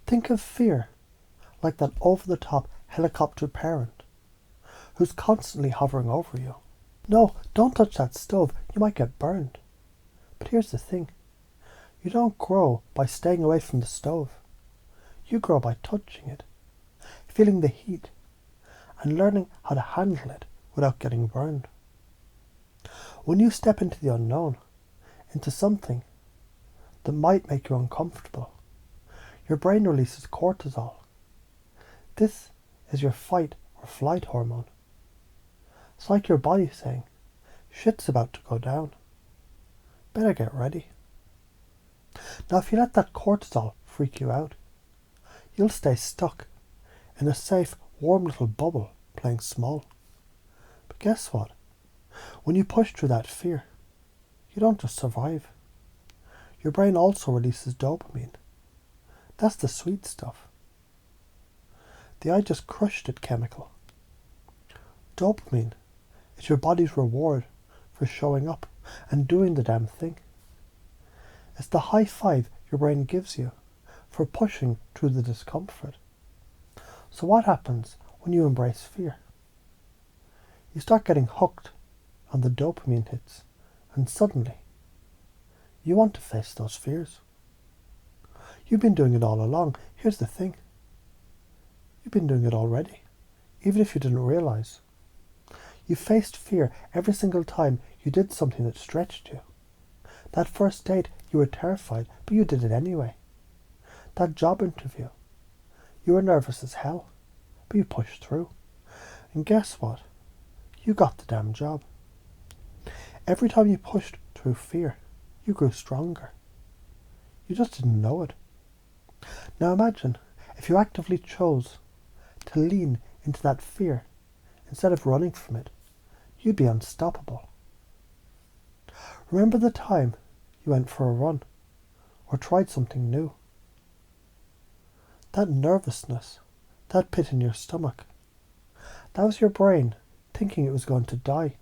Think of fear like that over-the-top helicopter parent who's constantly hovering over you. No, don't touch that stove, you might get burned. But here's the thing. You don't grow by staying away from the stove. You grow by touching it, feeling the heat, and learning how to handle it without getting burned. When you step into the unknown, into something that might make you uncomfortable, your brain releases cortisol. This is your fight or flight hormone. It's like your body saying, shit's about to go down. Better get ready. Now if you let that cortisol freak you out, you'll stay stuck in a safe, warm little bubble playing small. But guess what? When you push through that fear, you don't just survive. Your brain also releases dopamine. That's the sweet stuff. The I just crushed it chemical. Dopamine is your body's reward for showing up and doing the damn thing. It's the high five your brain gives you for pushing through the discomfort. So what happens when you embrace fear? You start getting hooked on the dopamine hits, and suddenly you want to face those fears. You've been doing it all along. Here's the thing. You've been doing it already, even if you didn't realize. You faced fear every single time you did something that stretched you. That first date, you were terrified, but you did it anyway. That job interview, you were nervous as hell, but you pushed through. And guess what? You got the damn job. Every time you pushed through fear, you grew stronger. You just didn't know it. Now imagine if you actively chose to lean into that fear instead of running from it, you'd be unstoppable. Remember the time you went for a run or tried something new? That nervousness, that pit in your stomach, that was your brain thinking it was going to die.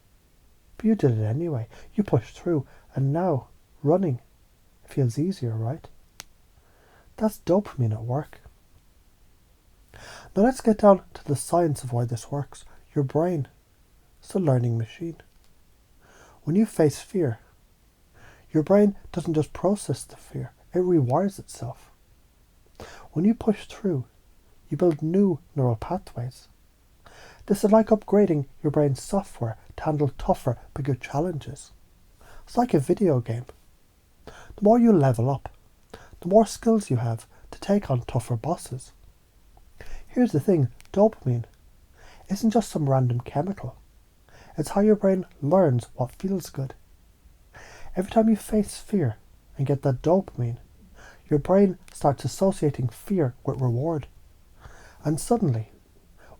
But you did it anyway. You pushed through, and now running feels easier, right? That's dopamine at work. Now let's get down to the science of why this works. Your brain is a learning machine. When you face fear, your brain doesn't just process the fear, it rewires itself. When you push through, you build new neural pathways. This is like upgrading your brain's software to handle tougher, bigger challenges. It's like a video game. The more you level up, the more skills you have to take on tougher bosses. Here's the thing, dopamine isn't just some random chemical. It's how your brain learns what feels good. Every time you face fear and get that dopamine, your brain starts associating fear with reward. And suddenly,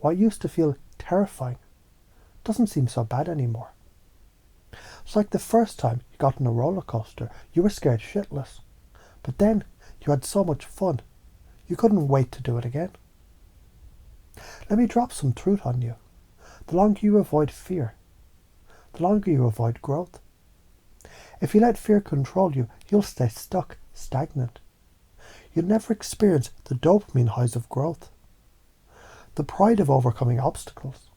what used to feel terrifying doesn't seem so bad anymore. It's like the first time you got on a roller coaster, you were scared shitless. But then you had so much fun, you couldn't wait to do it again. Let me drop some truth on you. The longer you avoid fear, the longer you avoid growth. If you let fear control you, you'll stay stuck, stagnant. You'll never experience the dopamine highs of growth, the pride of overcoming obstacles,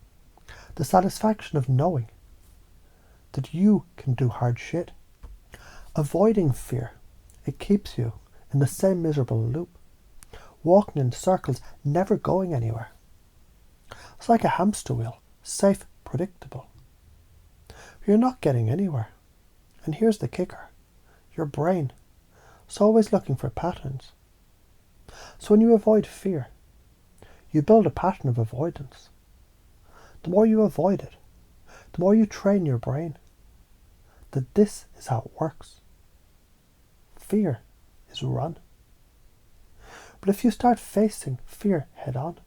the satisfaction of knowing that you can do hard shit. Avoiding fear, it keeps you in the same miserable loop, walking in circles, never going anywhere. It's like a hamster wheel, safe, predictable. But you're not getting anywhere. And here's the kicker. Your brain is always looking for patterns. So when you avoid fear, you build a pattern of avoidance. The more you avoid it, the more you train your brain that this is how it works. Fear is run. But if you start facing fear head on,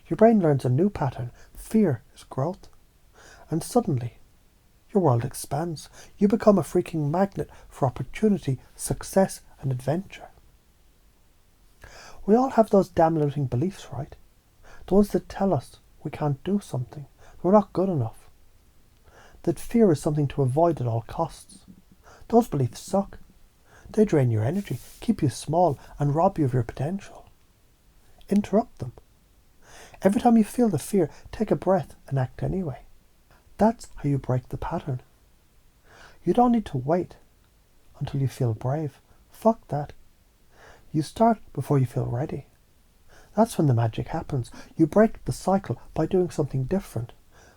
your brain learns a new pattern. Fear is growth. And suddenly, your world expands. You become a freaking magnet for opportunity, success, and adventure. We all have those damn limiting beliefs, right? The ones that tell us we can't do something, that we're not good enough, that fear is something to avoid at all costs. Those beliefs suck. They drain your energy, keep you small, and rob you of your potential. Interrupt them. Every time you feel the fear, take a breath and act anyway. That's how you break the pattern. You don't need to wait until you feel brave. Fuck that. You start before you feel ready. That's when the magic happens. You break the cycle by doing something different,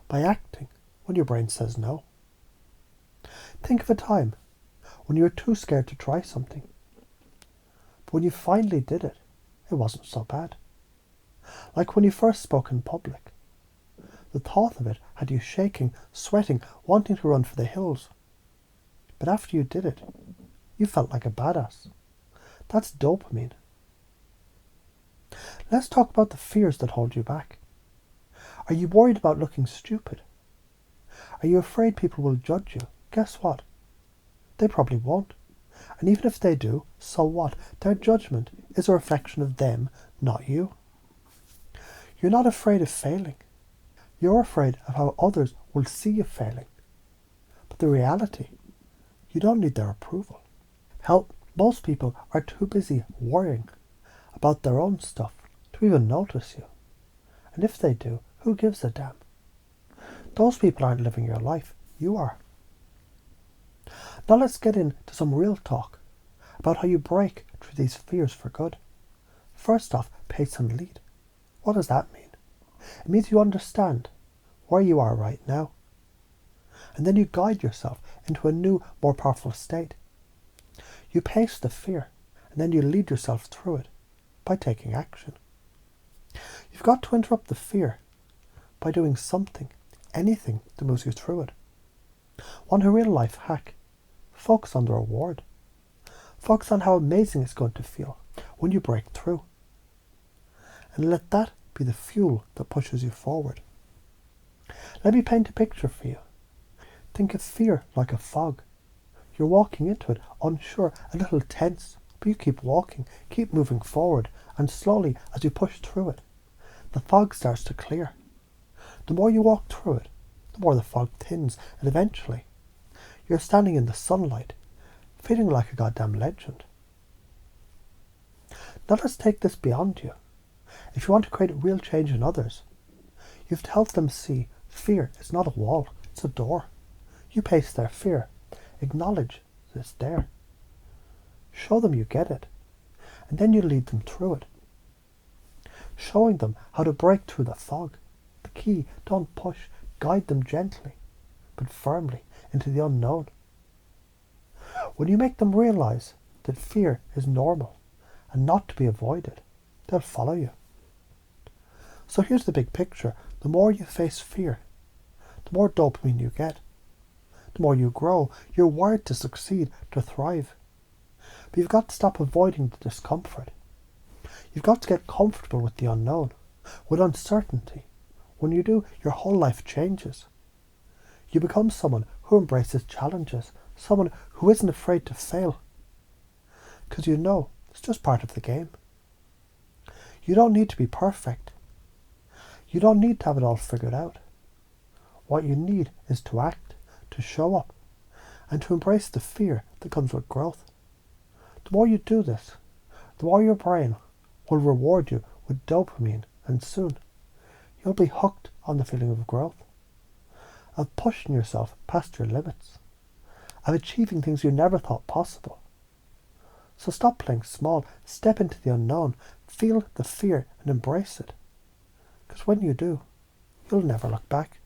by acting when your brain says no. Think of a time when you were too scared to try something. But when you finally did it, it wasn't so bad. Like when you first spoke in public. The thought of it had you shaking, sweating, wanting to run for the hills. But after you did it, you felt like a badass. That's dopamine. Let's talk about the fears that hold you back. Are you worried about looking stupid? Are you afraid people will judge you? Guess what? They probably won't. And even if they do, so what? Their judgment is a reflection of them, not you. You're not afraid of failing. You're afraid of how others will see you failing. But the reality, you don't need their approval. Hell, most people are too busy worrying about their own stuff to even notice you. And if they do, who gives a damn? Those people aren't living your life. You are. Now let's get into some real talk about how you break through these fears for good. First off, pace and lead. What does that mean? It means you understand where you are right now. And then you guide yourself into a new, more powerful state. You pace the fear, and then you lead yourself through it by taking action. You've got to interrupt the fear by doing something, anything that moves you through it. Want a real life hack? Focus on the reward. Focus on how amazing it's going to feel when you break through. And let that be the fuel that pushes you forward. Let me paint a picture for you. Think of fear like a fog. You're walking into it, unsure, a little tense, but you keep walking, keep moving forward, and slowly, as you push through it, the fog starts to clear. The more you walk through it, the more the fog thins, and eventually, you're standing in the sunlight, feeling like a goddamn legend. Now let's take this beyond you. If you want to create real change in others, you have to help them see fear is not a wall, it's a door. You pace their fear. Acknowledge that it's there. Show them you get it. And then you lead them through it. Showing them how to break through the fog. The key, don't push. Guide them gently, but firmly into the unknown. When you make them realize that fear is normal and not to be avoided, they'll follow you. So here's the big picture. The more you face fear, the more dopamine you get. The more you grow, you're wired to succeed, to thrive. But you've got to stop avoiding the discomfort. You've got to get comfortable with the unknown, with uncertainty. When you do, your whole life changes. You become someone who embraces challenges, someone who isn't afraid to fail. Because you know it's just part of the game. You don't need to be perfect. You don't need to have it all figured out. What you need is to act, to show up, and to embrace the fear that comes with growth. The more you do this, the more your brain will reward you with dopamine, and soon you'll be hooked on the feeling of growth, of pushing yourself past your limits, of achieving things you never thought possible. So stop playing small, step into the unknown, feel the fear and embrace it. Because when you do, you'll never look back.